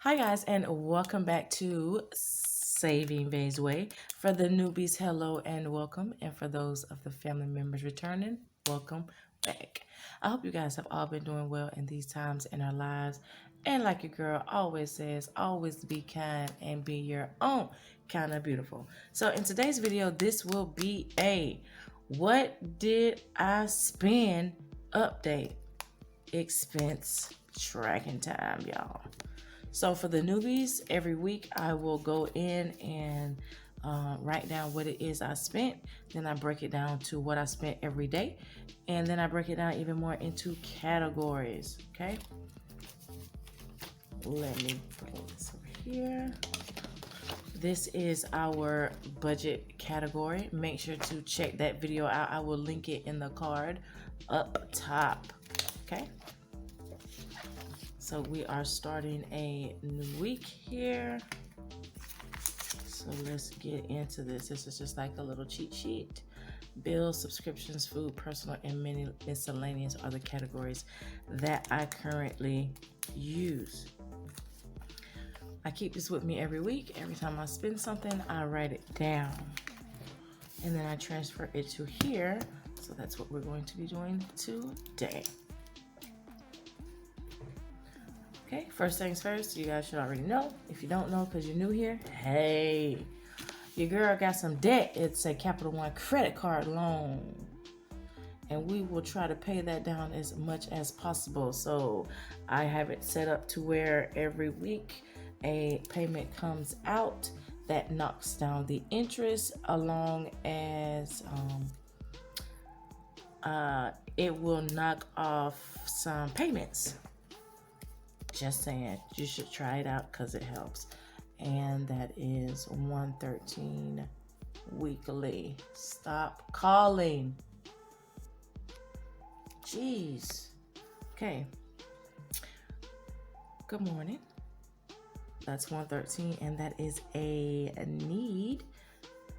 Hi guys, and welcome back to Saving Vaysway. For the newbies, hello and welcome, and for those of the family members returning, welcome back. I hope you guys have all been doing well in these times in our lives. And like your girl always says, always be kind and be your own kind of beautiful. So in today's video, this will be a what did I spend update expense tracking time, y'all. So for the newbies, every week I will go in and write down what it is I spent. Then I break it down to what I spent every day. And then I break it down even more into categories, okay? Let me bring this over here. This is our budget category. Make sure to check that video out. I will link it in the card up top, okay? So we are starting a new week here. So let's get into this. This is just like a little cheat sheet. Bills, subscriptions, food, personal, and many miscellaneous are the categories that I currently use. I keep this with me every week. Every time I spend something, I write it down. And then I transfer it to here. So that's what we're going to be doing today. Okay, first things first, you guys should already know. If you don't know because you're new here, hey, your girl got some debt. It's a Capital One credit card loan. And we will try to pay that down as much as possible. So I have it set up to where every week a payment comes out that knocks down the interest along as it will knock off some payments. Just saying, you should try it out because it helps. And that is $113 weekly. Stop calling. Jeez. Okay. Good morning. That's $113, and that is a need,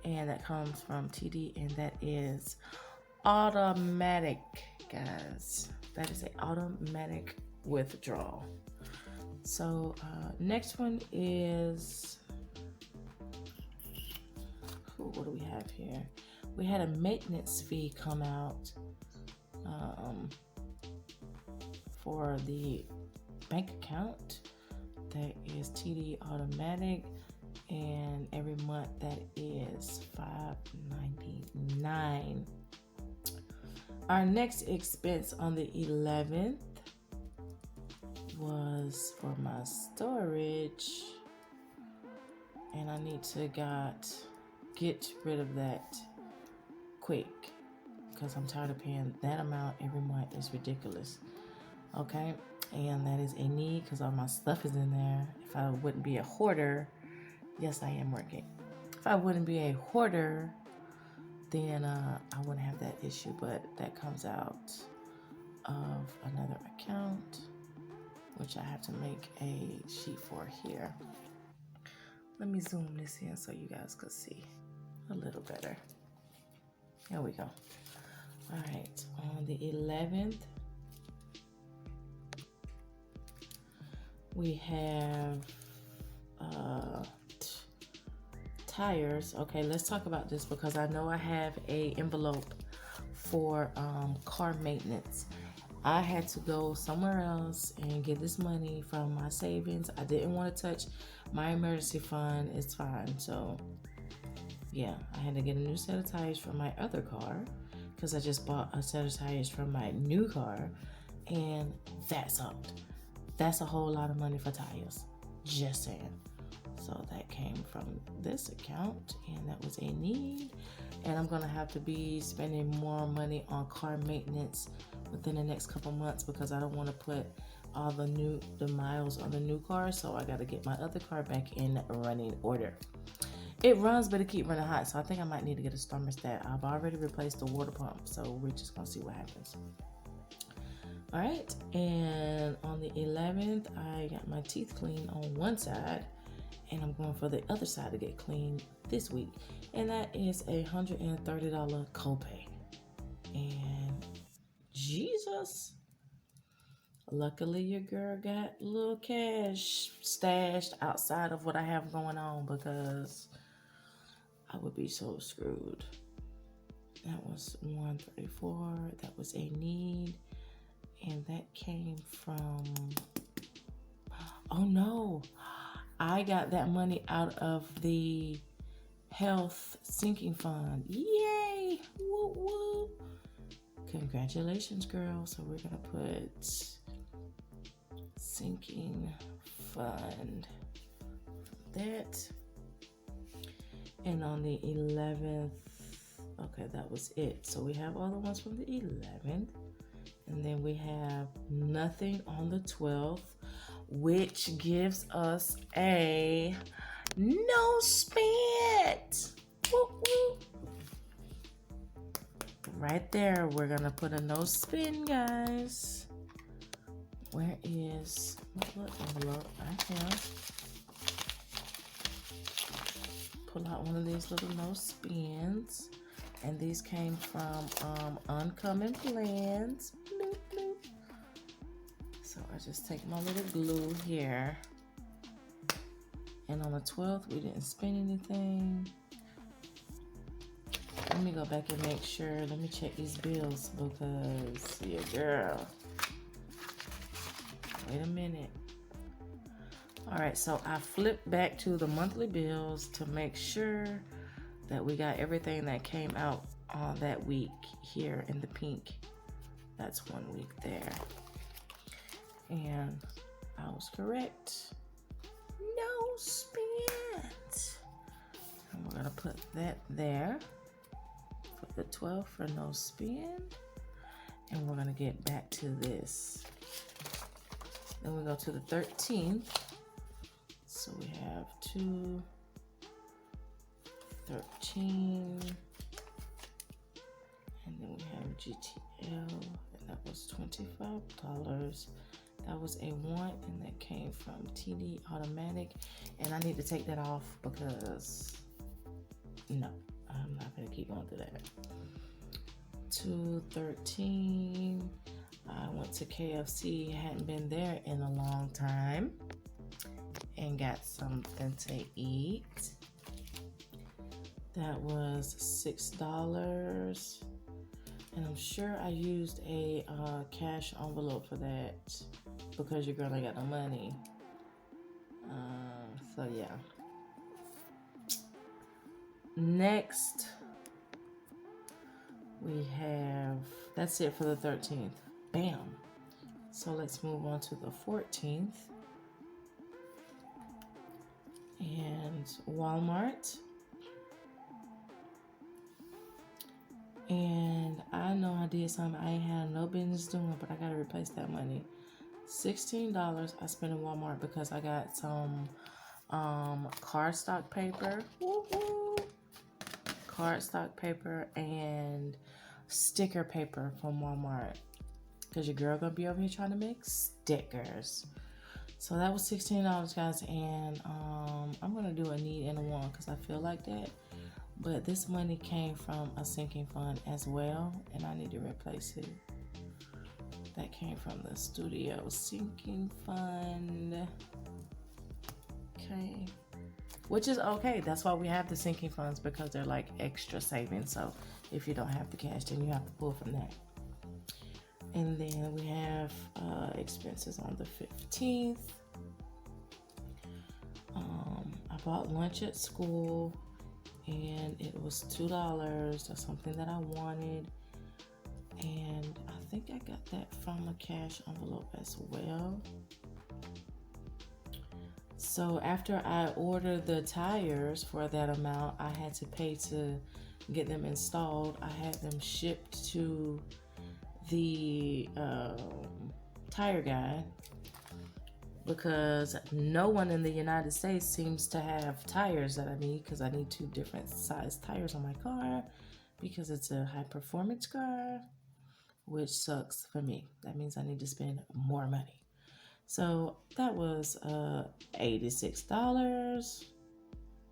and that comes from TD, and that is automatic, guys. That is an automatic withdrawal. So next one is, what do we have here? We had a maintenance fee come out for the bank account. That is TD automatic, and every month that is $5.99. Our next expense on the 11th was for my storage, and I need to get rid of that quick because I'm tired of paying that amount every month. It's ridiculous. Okay, and that is a need because all my stuff is in there. If I wouldn't be a hoarder, yes, I am working. If I wouldn't be a hoarder, then I wouldn't have that issue, but that comes out of another account, which I have to make a sheet for here. Let me zoom this in so you guys can see a little better. There we go. All right, on the 11th, we have tires. Okay, let's talk about this because I know I have a envelope for car maintenance. I had to go somewhere else and get this money from my savings. I didn't want to touch my emergency fund. It's fine. So yeah, I had to get a new set of tires for my other car because I just bought a set of tires for my new car, and that sucked. That's a whole lot of money for tires. Just saying. So that came from this account, and that was a need. And I'm gonna have to be spending more money on car maintenance within the next couple months because I don't want to put all the miles on the new car. So I got to get my other car back in running order. It runs, but it keeps running hot. So I think I might need to get a thermostat. I've already replaced the water pump, so we're just gonna see what happens. All right, and on the 11th, I got my teeth cleaned on one side, and I'm going for the other side to get cleaned this week, and that is a $130 copay. And Jesus, Luckily, your girl got a little cash stashed outside of what I have going on because I would be so screwed. That was 134. That was a need. And that came from, oh no, I got that money out of the health sinking fund. Yay! Woo woo! Congratulations, girl. So we're gonna put sinking fund. That. And on the 11th, okay, that was it. So we have all the ones from the 11th. And then we have nothing on the 12th, which gives us a no spent. Woo, woo. Right there, we're gonna put a no spin, guys. Where is my envelope? Right here. Pull out one of these little no spins. And these came from Uncommon Plans. Bloop, bloop. So I just take my little glue here. And on the 12th, we didn't spend anything. Let me go back and make sure. Let me check these bills because, yeah, girl. Wait a minute. All right, so I flipped back to the monthly bills to make sure that we got everything that came out on that week here in the pink. That's 1 week there. And I was correct. No spent. And we're gonna put that there. Put the 12 for no spend. And we're gonna get back to this. Then we go to the 13th. So we have 2, 13, and then we have GTL, and that was $25. That was a want, and that came from TD Automatic, and I need to take that off because no, I'm not gonna keep going through that. 213. I went to KFC, hadn't been there in a long time, and got something to eat. That was $6, and I'm sure I used a cash envelope for that because your girl ain't got no money. So yeah. Next, we have, that's it for the 13th. Bam. So let's move on to the 14th. And Walmart. And I know I did something I ain't had no business doing, but I gotta replace that money. $16 I spent in Walmart because I got some cardstock paper. Woo-hoo. Cardstock paper and sticker paper from Walmart. Because your girl gonna be over here trying to make stickers. So that was $16, guys, and I'm gonna do a need and a want because I feel like that. But this money came from a sinking fund as well, and I need to replace it. That came from the studio sinking fund. Okay. Which is okay. That's why we have the sinking funds, because they're like extra savings. So if you don't have the cash, then you have to pull from that. And then we have expenses on the 15th. I bought lunch at school, and it was $2. That's something that I wanted. And I think I got that from a cash envelope as well. So after I ordered the tires for that amount, I had to pay to get them installed. I had them shipped to the tire guy because no one in the United States seems to have tires that I need, because I need 2 different size tires on my car because it's a high performance car, which sucks for me. That means I need to spend more money. So that was $86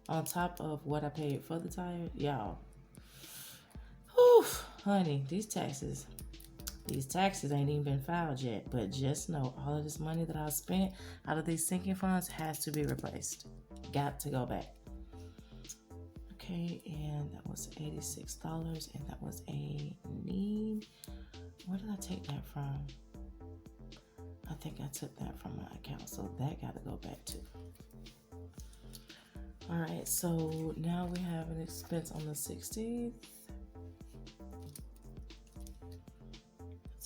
on top of what I paid for the tire. Y'all, whew, honey, these taxes. These taxes ain't even been filed yet, but just know all of this money that I spent out of these sinking funds has to be replaced. Got to go back. Okay, and that was $86, and that was a need. Where did I take that from? I think I took that from my account, so that got to go back too. All right, so now we have an expense on the 16th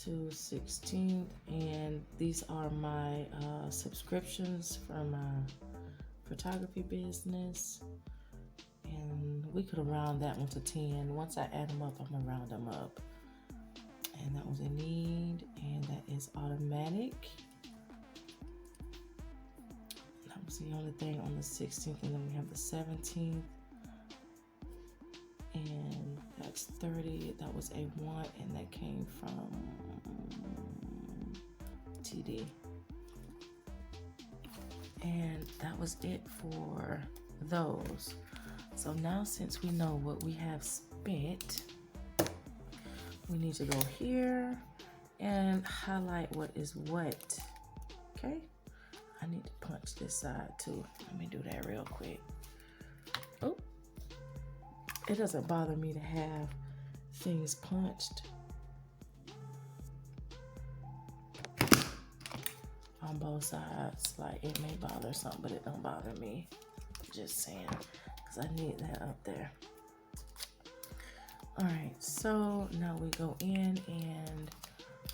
to 16th, and these are my subscriptions for my photography business. And we could round that one to 10. Once I add them up, I'm gonna round them up. And that was a need, and that is automatic. That was the only thing on the 16th, and then we have the 17th, and that's 30. That was a want, and that came from TD. And that was it for those. So now, since we know what we have spent, we need to go here and highlight what is what. Okay, I need to punch this side too. Let me do that real quick. Oh, it doesn't bother me to have things punched on both sides. Like, it may bother some, but it don't bother me. Just saying, because I need that up there. All right, so now we go in and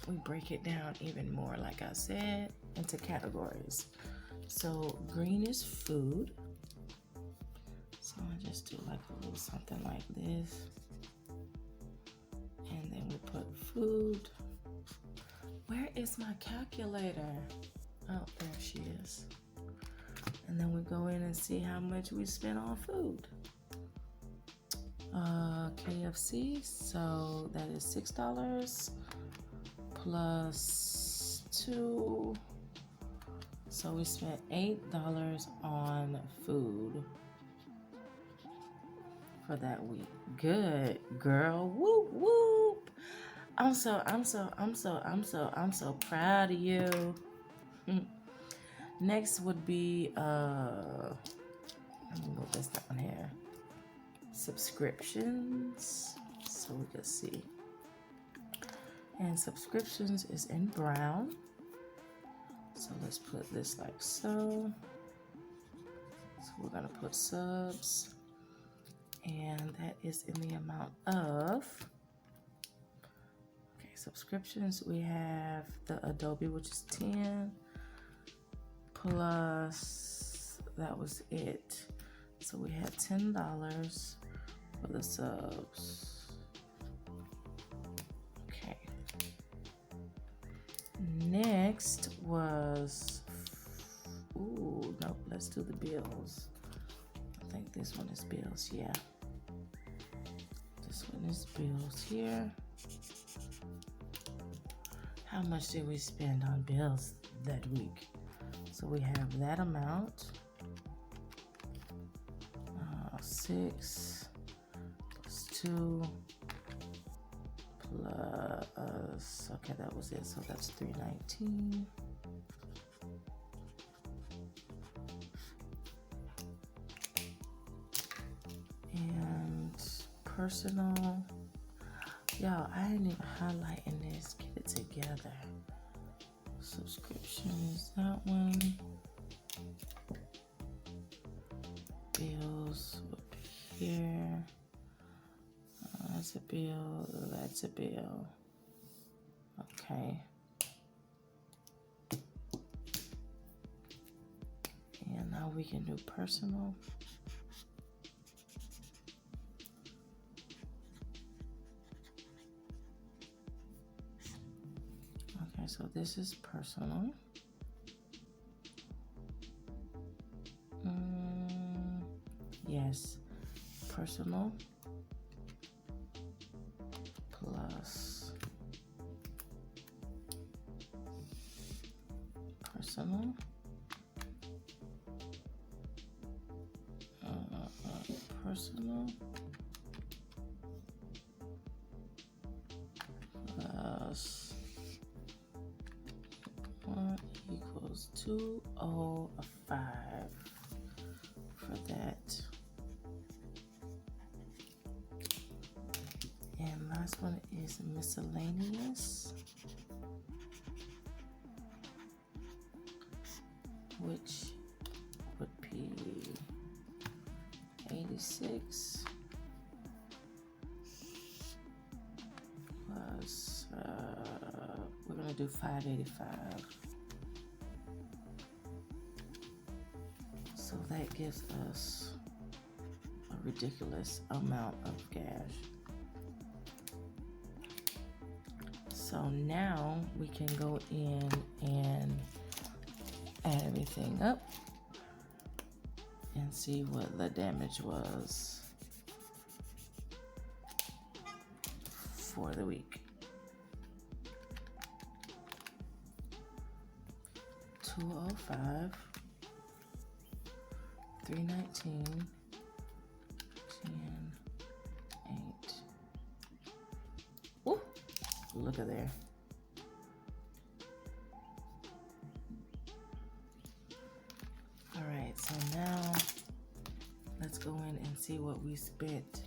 we break it down even more, like I said, into categories. So green is food. So I just do like a little something like this. And then we put food. Where is my calculator? Oh, there she is. And then we go in and see how much we spent on food. KFC, so that is $6 plus 2. So we spent $8 on food for that week. Good girl. Whoop whoop. I'm so proud of you. Next would be let me move this down here. Subscriptions, so we can see. And subscriptions is in brown. So let's put this like so. So we're gonna put subs, and that is in the amount of, okay, subscriptions, we have the Adobe, which is 10, plus, that was it. So we had $10 for the subs. Okay. Next was, ooh, nope, let's do the bills. I think this one is bills, yeah. This one is bills here. How much did we spend on bills that week? So we have that amount. 6 plus 2 plus, okay, that was it. So that's $319. And personal, y'all, I ain't even highlighting this. Get it together. Subscription is that one. Bills up here. That's a bill. That's a bill. Okay. And now we can do personal. Okay, so this is personal. Yes, personal plus personal, personal plus was $205 for that. And last one is miscellaneous, which would be 86 plus we're gonna do 585. So that gives us a ridiculous amount of cash. So now we can go in and add everything up and see what the damage was for the week. 205, 319, 10, 8. Woo! Look at there. All right, so now let's go in and see what we spent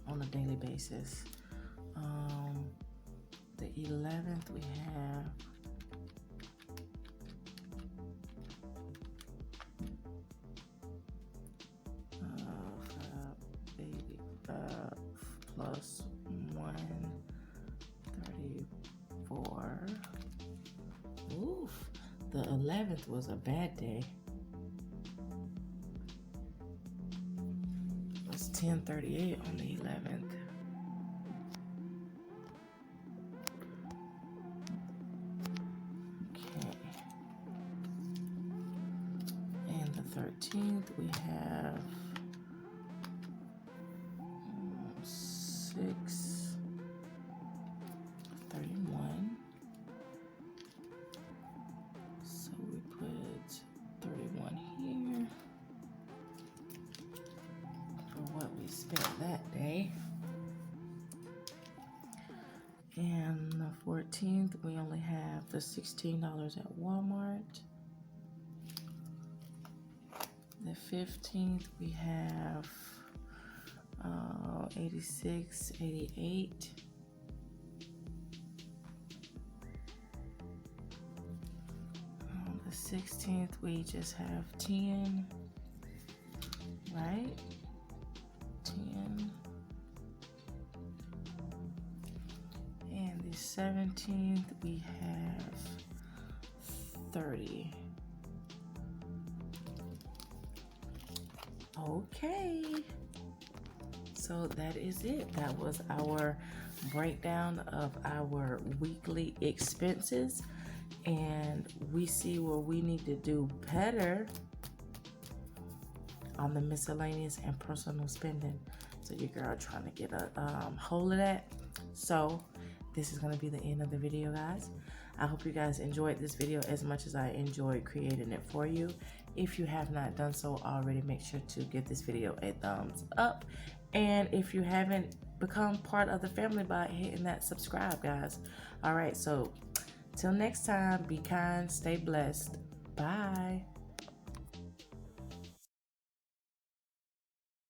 on a daily basis. The 11th we have plus 134. Oof, the 11th was a bad day. It was 1038 on the 11th. Okay. And the 13th we have 631. So we put 31 here for what we spent that day. And the 14th we only have the $16 at Walmart. The 15th we have 86, 88. The 16th we just have 10, right? 10. And the 17th we have 30. Okay. So that is it. That was our breakdown of our weekly expenses, and we see where we need to do better on the miscellaneous and personal spending. So your girl trying to get a hold of that. So this is going to be the end of the video, guys. I hope you guys enjoyed this video as much as I enjoyed creating it for you. If you have not done so already, make sure to give this video a thumbs up. And if you haven't become part of the family by hitting that subscribe, guys. All right, so till next time, be kind, stay blessed. Bye.